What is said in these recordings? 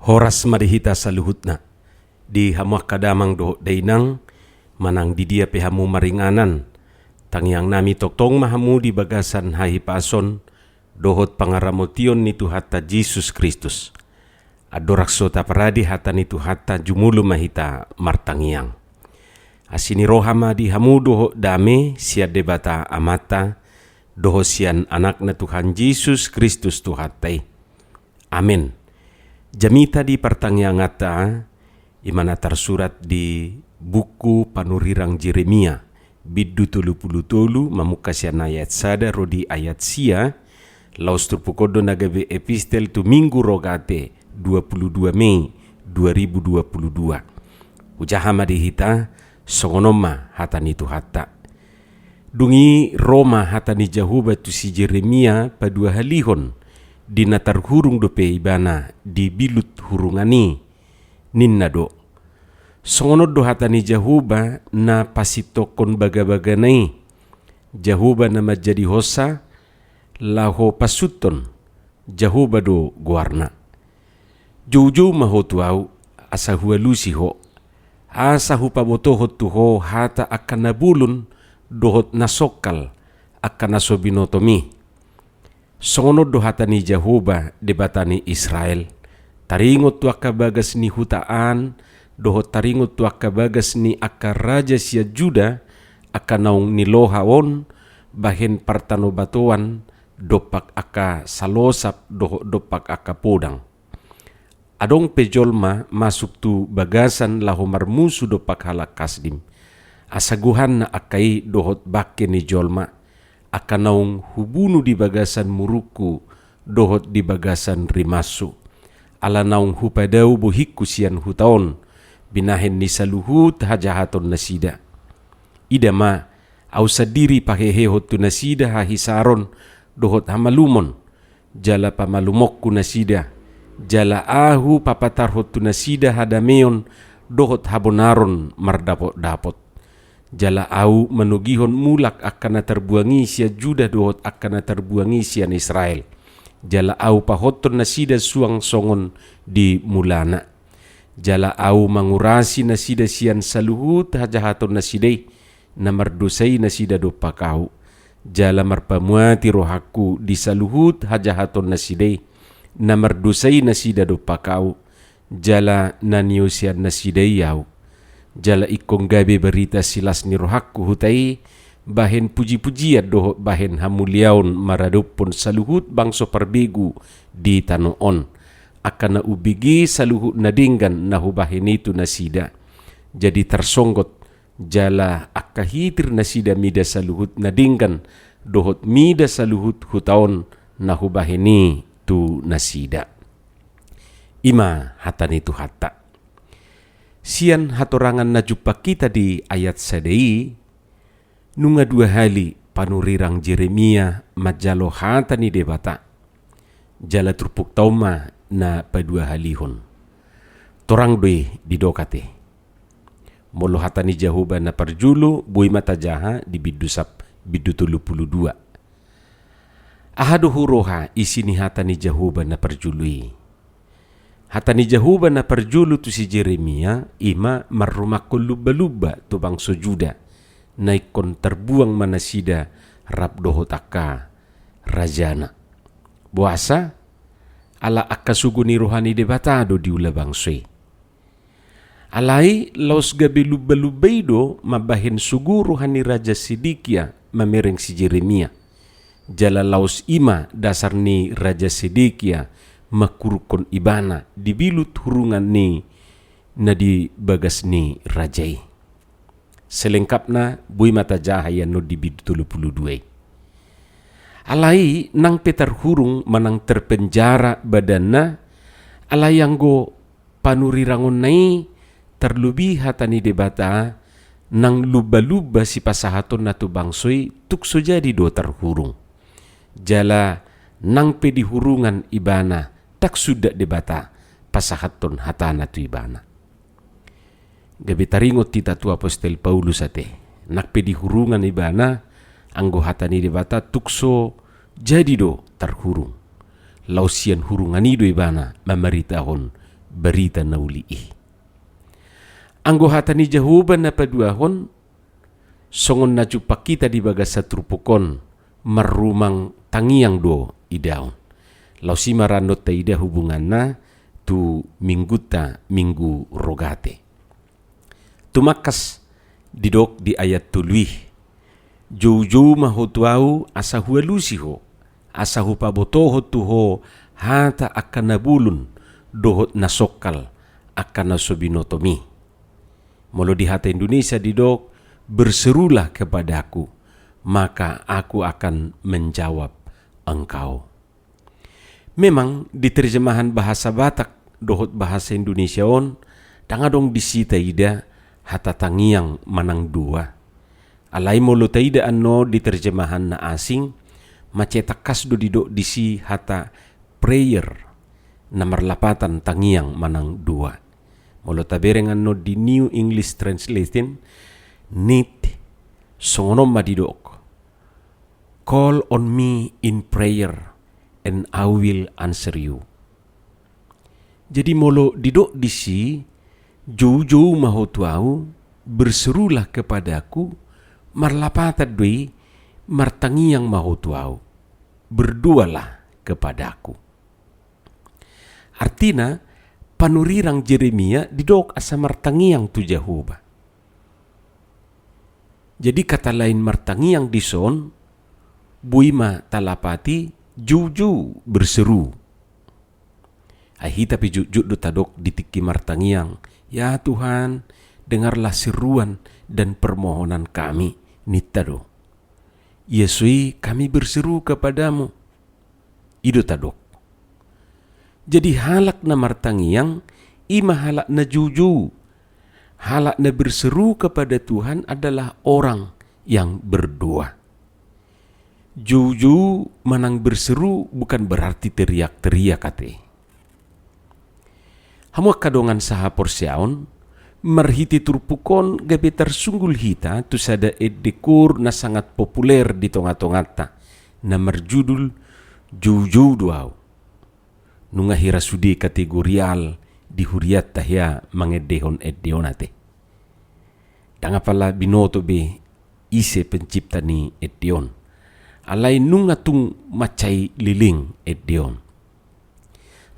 Horas marihita sa luhutna. Di hamuak kadamang do dainang, manang di dia pehamu maringanan. Tangyang nami toktong mahamu di bagasan hahipason, dohot pangaramotion ni Tuhata Jesus Kristus. Adorakso taparadi hata ni Tuhata jumulu mahita martangiang. Asini rohama di hamu doho dame siya debata amata, doho siyan anak na Tuhan Jesus Kristus Tuhatai. Amin. Jamita di pertanyaangata imana tersurat di buku panurirang Jeremia biddu tulu mamukasian ayat sada rodi ayat sia laus turpukodo nagabe epistel tu minggu rogate 22 Mei 2022 ujahama di hita songonoma hatani tu hatta dungi Roma hatani jahuba tu si Jeremia padua halihon di natar hurung dope ibana di bilut hurungani ninna do songonod do hatani jahuba na pasitokon baga-baganai jahuba na majadi hosa laho pasuton jahuba do guarna jojo mahotuau asa hualusi ho asa hupabotohot tuho hata akan nabulun dohot nasokal akan nasobinotomi songonod do hatani jahuba debatani Israel taringot tu akabagas ni hutaan dohot taringot tu akabagas ni akaraja sia Juda akanaung nilohaon bahen partanobatuan dopak aka salosap dopak aka podang adong pejolma masuk tu bagasan lahomar musu dopak halak kasdim asaguhan na akai dohot bakke ni jolma akanaung hubunu di bagasan muruku dohot di bagasan rimasu ala naung hupadau bohiku sian hutaon binahen ni saluhut hajahaton nasida idama au sadiri pahehehot tu nasida hahisaron dohot hamalumon jala pamalumokku nasida jala ahu papatarhot tu nasida hadameon dohot habonaron mardapot-dapot jala au menugihon mulak akan terbuangi sia Juda dohot akan terbuangi sian Israel jala au pahoton nasida suang songon di mulana jala au mangurasi nasida sian saluhut hajahaton nasidai namardosai nasida do pakau jala marpamuati rohaku di saluhut hajahaton nasidai namardosai nasida do pakau jala naniusian nasidai yau jala ikong gabe berita silas ni rohaku hutai bahen puji-pujian doho bahen hamuliaun maradupun saluhut bangso perbegu di tanoon akan na ubigi saluhut nadinggan nahu bahen itu nasida jadi tersonggot jala akahitir nasida mida saluhut nadinggan dohot mida saluhut hutaon nahu baheni tu nasida ima hatani tu hatta sian hatorangan na jumpa kita di ayat sadai nunga dua hali panurirang Jeremia majalo hatani debata jala turpuk tauma na padua halihon torang doi didokate molo hatani jahuba na parjulu bui mata jaha di biddu 32 ahadu huroha isini hatani jahuba na parjului hatani jahuba na parjulu tu si Jeremia ima marrumakul lubba-lubba tu bangso Juda naikon terbuang manasida rab dohotaka rajana buasa ala akasuguni rohani debatado di ula bangsoi alai laus gabe lubba-lubbaido mabahin sugu rohani Raja Sedekia mamereng si Jeremia jala laus ima dasar ni Raja Sedekia makurukon ibana dibilut hurungan ni na di bagas ni rajai selengkapna bui mata jahaya no di bidu 32 alai nang petar hurung manang terpenjara badanna alai yang go panurirangon nai terlubi hatani debata nang luba-luba si pasahaton na tu bangsoi tukso jadi do terhurung jala nang pedi hurungan ibana tak sudah debata pasahaton hatana tu ibana gabe taringot tita tu apostol Paulus ate nak pedi hurungan ibana anggo hatani debata tukso jadi do terhurung lausian hurungan ido ibana mamaritahon berita nauliih. Anggo hata ni Jehovah na paduahon, songon na jupak kita di bagas satrupukon, marumang tangiang do idaon. Lausi maranot ta ida hubungan na tu minggu rogate. Tumakas didok di ayat tuluih. Jojo mahotuau asa hualusiho, asa hupabotoho tuho hata akan nabulun dohot nasokal akan nasobinotomi. Molo di hata Indonesia didok, berserulah kepadaku, maka aku akan menjawab engkau. Memang di terjemahan bahasa Batak dohot bahasa Indonesia on, tangadong disita ida hata tangiang manang dua. Alai molo taida anno di terjemahan na asing, macetak kasdo didok disi hata prayer na marlapatan tangiang manang dua. Molo tabereng anno di New English Translation, need songonom madidok, call on me in prayer and I will answer you. Jadi molo didok disi, jauh-jauh mahotuau, berserulah kepadaku, marlapatat doi, martangiang mahotuau, berdualah kepadaku. Artina, panurirang Jeremia didok asa martangiang tu Jehovah. Jadi kata lain martangiang dison, buima talapati, juju berseru. Ahi tapi juju do tadok ditiki martangiang, ya Tuhan, dengarlah seruan dan permohonan kami, nitado. Yesui kami berseru kepadamu, ido tadok. Jadi halak na martangiang, ima halak na juju. Halak na berseru kepada Tuhan adalah orang yang berdoa. Juju manang berseru bukan berarti teriak-teriak kate. Hamu kadongan saha porsiaon, marhiti turpukon gabe tersunggul hita tu sada edekur na sangat populer di tonga-tongata na marjudul Juju Duau. Nunga hira sudi kategorial di huriat tahya mangedehon eddeonate. Danga pala binoto be ise pencipta ni eddeon. Alai nunga tung macai liling eddeon.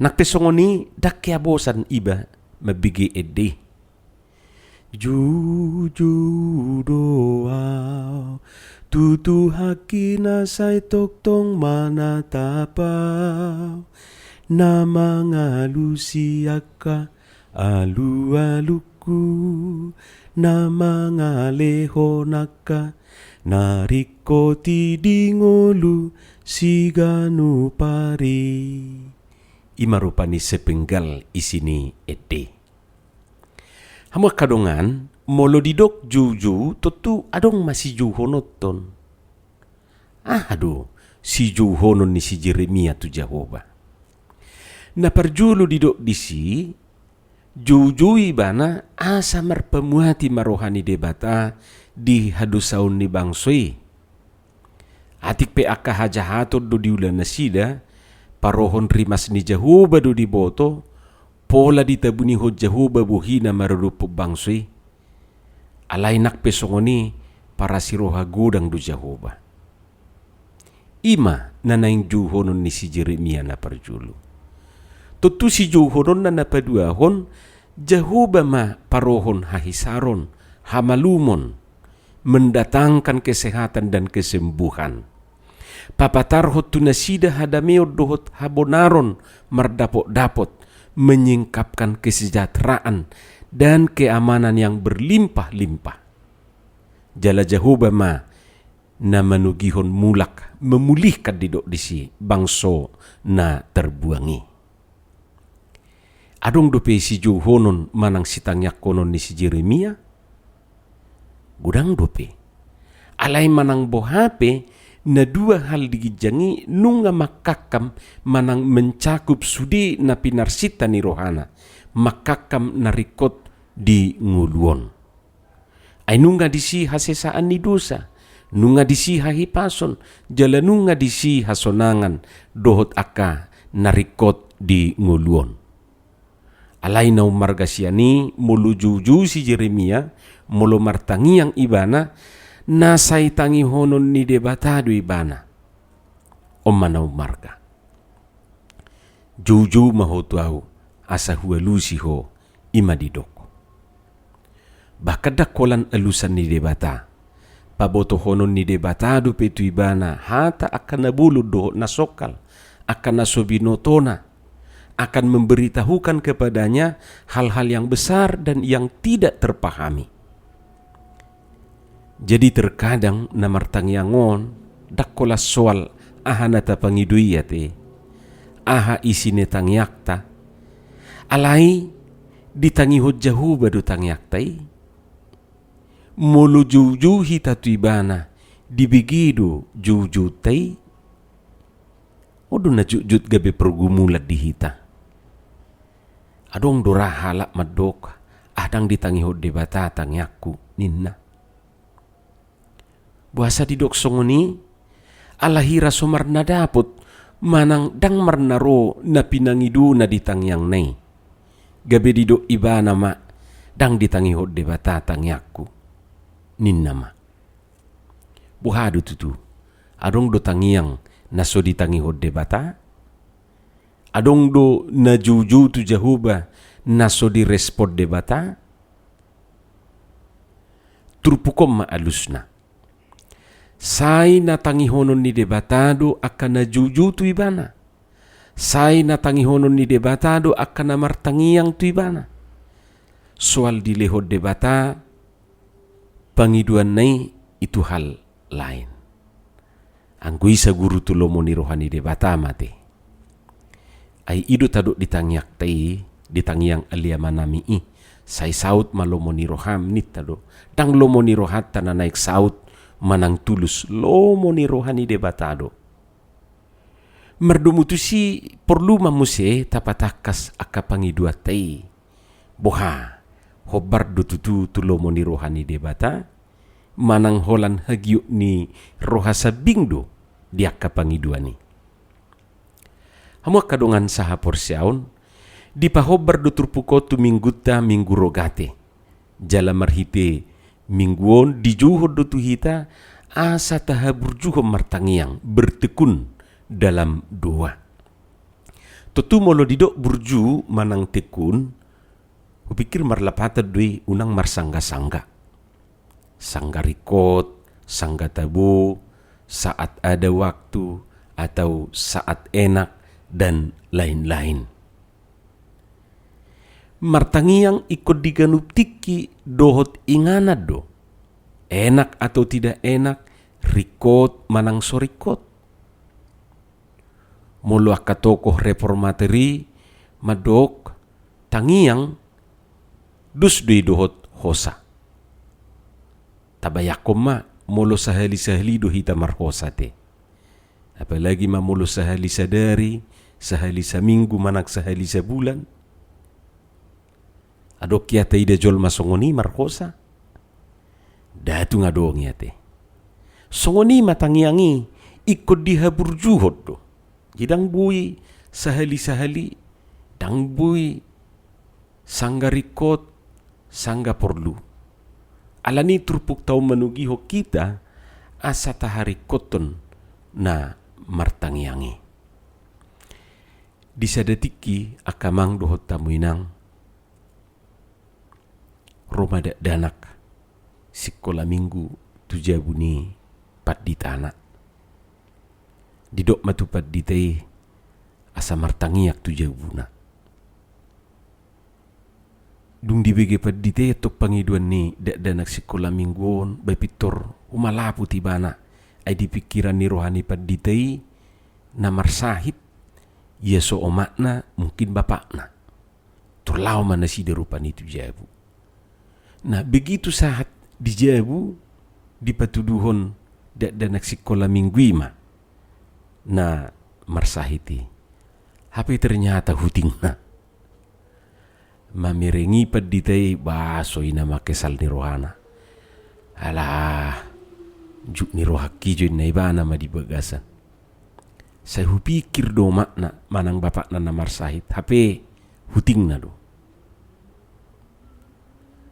Nakte songoni dakya bosan iba mabigi edde. Juju doa tutu hakina say toktong manatapau. Na mga lusiaka alu-aluku, na mga lehonaka nariko tidingolu siganu pari. Imarupani sepenggal isini ede. Hamu kadongan molo didok juju tutu adong masih juhonoton. Aduh, si juhonon ni si Jeremia tu Jehovah. Na perjulu didok disi, jujui bana asa marpemuati marohani debata di hadusaun ni bangsoi. Atik pe akka hajahatot do diulan nasida, parohon rimas ni Jehovah do diboto, pola ditabuni ho Jehovah buhina marurupo bangsoi. Alay nakpe songoni para siroha gudang do Jehovah. Ima nanaing juhonon ni si Jeremia na perjulu. Tutu si juhonon na napaduahon, Jehovah ma parohon hahisaron, hamalumon, mendatangkan kesehatan dan kesembuhan. Papatarhot tunasida hadameod dohot habonaron mardapot-dapot, menyingkapkan kesejahteraan dan keamanan yang berlimpah-limpah. Jala Jehovah ma na manugihon mulak, memulihkan didok disi bangso na terbuangi. Adong dope si juhonon manang sitangyak konon ni si Jeremia? Gudang dope. Alay manang bohape na dua hal digijangi nunga makakam manang mencakup sudi na pinarsita ni rohana. Makakam narikot di nguluon. Ay nunga disi hasesaan ni dosa. Nunga disi hahipason. Jala nunga disi hasonangan dohot aka narikot di nguluon. Alai na marga siani mulu juju si Jeremia mulu martangi yang ibana nasai tangi honon ni debatadu ibana. Omana marga. Juju mahotuau asa hualusi ho ima didoko. Bakadak kolan alusan ni debata. Paboto honon ni debatadu petu ibana hata akan nabulu do nasokal, akan nasobinotona, akan memberitahukan kepadanya hal-hal yang besar dan yang tidak terpahami. Jadi terkadang namartangyangon dakkola soal ahanata pangiduyate, aha isine tangyakta, alai ditangi hojjahu badu tangyaktai, mulu juju hitatu ibana dibigidu jujutai, odo na jujut gabe pergumulat dihita. Adong dora halak madok adang ditangi hod debata tangyaku ninna. Buasa didok songoni alahira somar na dapot manang dang marnaro na pinangidu na ditangyang nay. Gabe didok ibana ma dang ditangi hod debata tangyaku ninna ma. Buhadu tutu adong do tangyang naso ditangi hod debata, adong do na juju tu jahuba naso di respon debata, turpukom ma alusna. Sai na tangi honon ni debatado akan na juju tu ibana. Sai na tangi honon ni debatado akan na martangiang tu ibana. Soal di lehod debata, pangiduan nai itu hal lain. Anggui sa guru tu lomo ni rohani debata mate. Ai idu taduk ditangyak tai, ditangyang alia manami i. Sai saut malomo ni roham nit taduk. Dang lomo ni rohat tanah naik saut manang tulus lomo ni rohani debatado. Merdumutusi perlu mamuse tapatakas aka pangidua tai. Boha hobar dututu tu lomo ni rohani debata. Manang holan hagiu ni rohasa bingdo di aka pangidua ni. Hamu kadongan saha porsiaun di pahobar do turpuko tu mingguta minggu rogate. Jala marhite mingguon di juhod do tuhita asa tahabur juho martangiang bertekun dalam doa. Tutu molo didok burju manang tekun, kupikir marlapata dui unang marsangga-sangga. Sangga rikot, sangga tabu, saat ada waktu atau saat enak dan lain-lain. Martangiang ikut diganuptiki dohot inganad do. Enak atau tidak enak, rikot manang sorikot. Mulu aka tokoh reformateri madok tangiang dus dui dohot hosa. Tabayakom ma mulu sahali-sahali do hita marhosa te. Apalagi ma mulu sahali sadari, sahali saminggu manak sahali sabulan. Adok kia taida jol masongoni marhosa. Datu ngadong yate. Songoni matangiangi ikut dihabur juhod do. Jidang bui sahali-sahali, dang bui sangga rikot, sangga porlu. Alani turpuk tau manugiho kita asa tahari koton na martangiangi. Disadetiki akamang dohot tamuinang Roma danak sikola minggu tujabuni pat di tanah. Didok matupat di tei asa martangiak tujabuna. Dung dibege pat di tei tok pangiduan ni danak sikola mingguon bapitor umalapu tibana ay dipikiran ni rohani pat di tei na marsahit yeso omakna mungkin bapakna. Turlau mana si derupan itu jabu. Nah begitu saat dijabu di patuduhon danak sikola mingguima na marsahiti. Hape ternyata hutingna. Mamirengi paditay basoy na makesal ni rohana. Alah, juk ni rohaki joy na iba na madibagasan. Saya hupikir do makna manang bapak na marsahit. Hape huting na do.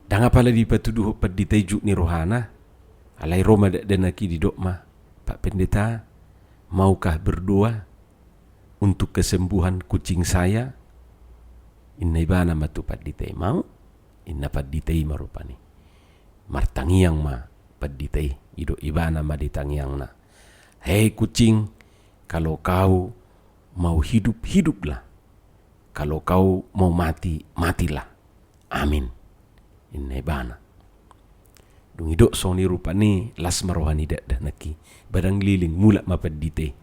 Danga pala di patuduh di tejuk ni rohana, alai Roma danaki di dokma, Pak Pendeta, maukah berdoa untuk kesembuhan kucing saya? Inna ibana matu paditei mau, inna paditei marupani. Martangiang ma paditei, ido ibana ma ditangiang na. Hei kucing, kalau kau mau hidup, hiduplah. Kalau kau mau mati, matilah. Amin. Inna ibana. Dung idok soni rupani las marohani danaki. Badang liling mula ma paditei.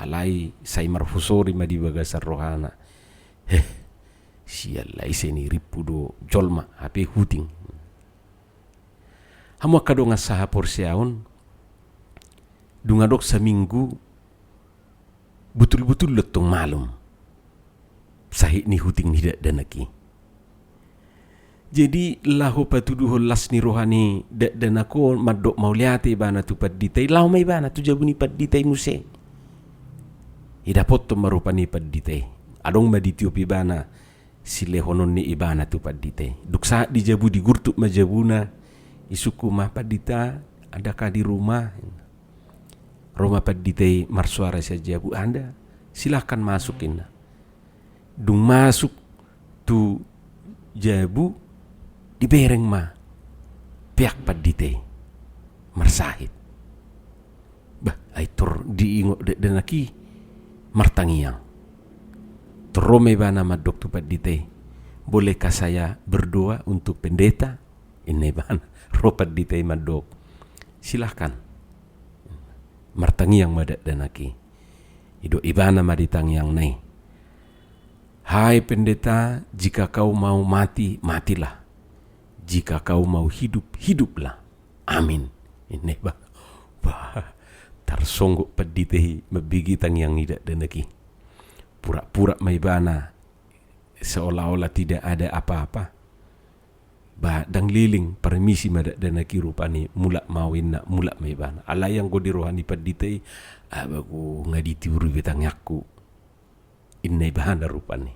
Alai say marfusori ma di bagasar rohana. Sialai seni ripudo jolma hape huting. Hamu kadonga saha porsiaon dungadok seminggu betul-betul letong malum sahih ni huting ni danaki. Jadi lahu patuduh las ni rohani danako madok mauliate bana tu paditei lau mai bana tu jabuni paditei muse. Ida potto marupani paditei. Adong maditiopi bana sile honon ni ibana tu paditei. Duk saat dijabu di gurtuk majabuna isuku mah padita adakah di rumah? Roma paditei marsuara saja bu Anda silahkan masukin. Dung masuk tu jabu dibereng mah pihak paditei marsahit. Bah aitor diingo danaki martangiang. Terome bana madok tu paditei. Bolehkah saya berdoa untuk pendeta? Ini bana ro paditei madok. Silahkan. Martangiang madak danaki. Ido ibana maditangiang nai. Hai pendeta, jika kau mau mati, matilah. Jika kau mau hidup, hiduplah. Amin. Ini bah tarsonggok paditei mabigi tangiang idak danaki. Pura-pura maibana seolah-olah tidak ada apa-apa. Badang liling permisi madak danaki rupani mulak mawin nak mulak maibana. Ala yang go dirohani paditei abaku ngaditi uru betang yakku. Innai bahana rupani.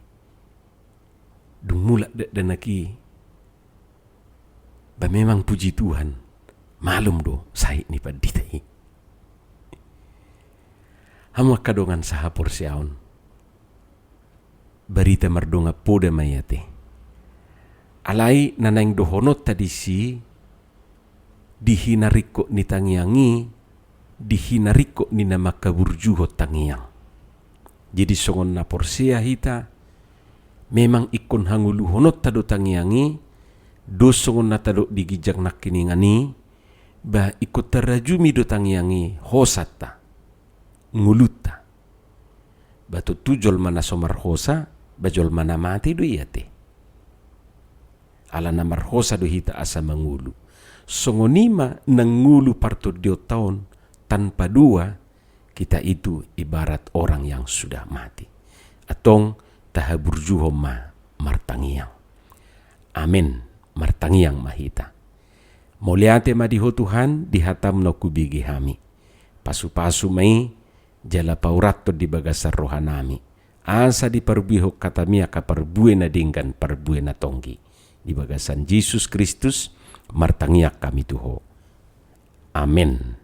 Dung mulak danaki. Ba memang puji Tuhan. Malum do sahih ni paditei. Hamak kadongan saha porsiaon. Barita mardonga poda mayate. Alai nanang dohonot tadisi dihinariko ni tangiangi dihinariko ni nama kaburjuho tangiang. Jadi songon na porsia hita memang ikon hangulu honot tado tangiangi do songon na tado digijak nakkiningani ba ikut terajumi do tangiangi hosata nguluta. Batu tujol mana somar hosa bajol mana mati do iyate. Ala namar hosa do hita asa mangulu. Songonima nangulu parto dio tahun tanpa dua kita itu ibarat orang yang sudah mati. Atong tahaburjuho ma martangiang. Amin. Martangiang mahita. Moliate madiho Tuhan dihatam no kubigi hami. Pasu-pasu mai jala paurato di bagasar rohanami. Asa di parbiho katamia ka parbue na dinggan parbue na tonggi. Di bagasan Yesus Kristus martangiak kami tuho. Amin.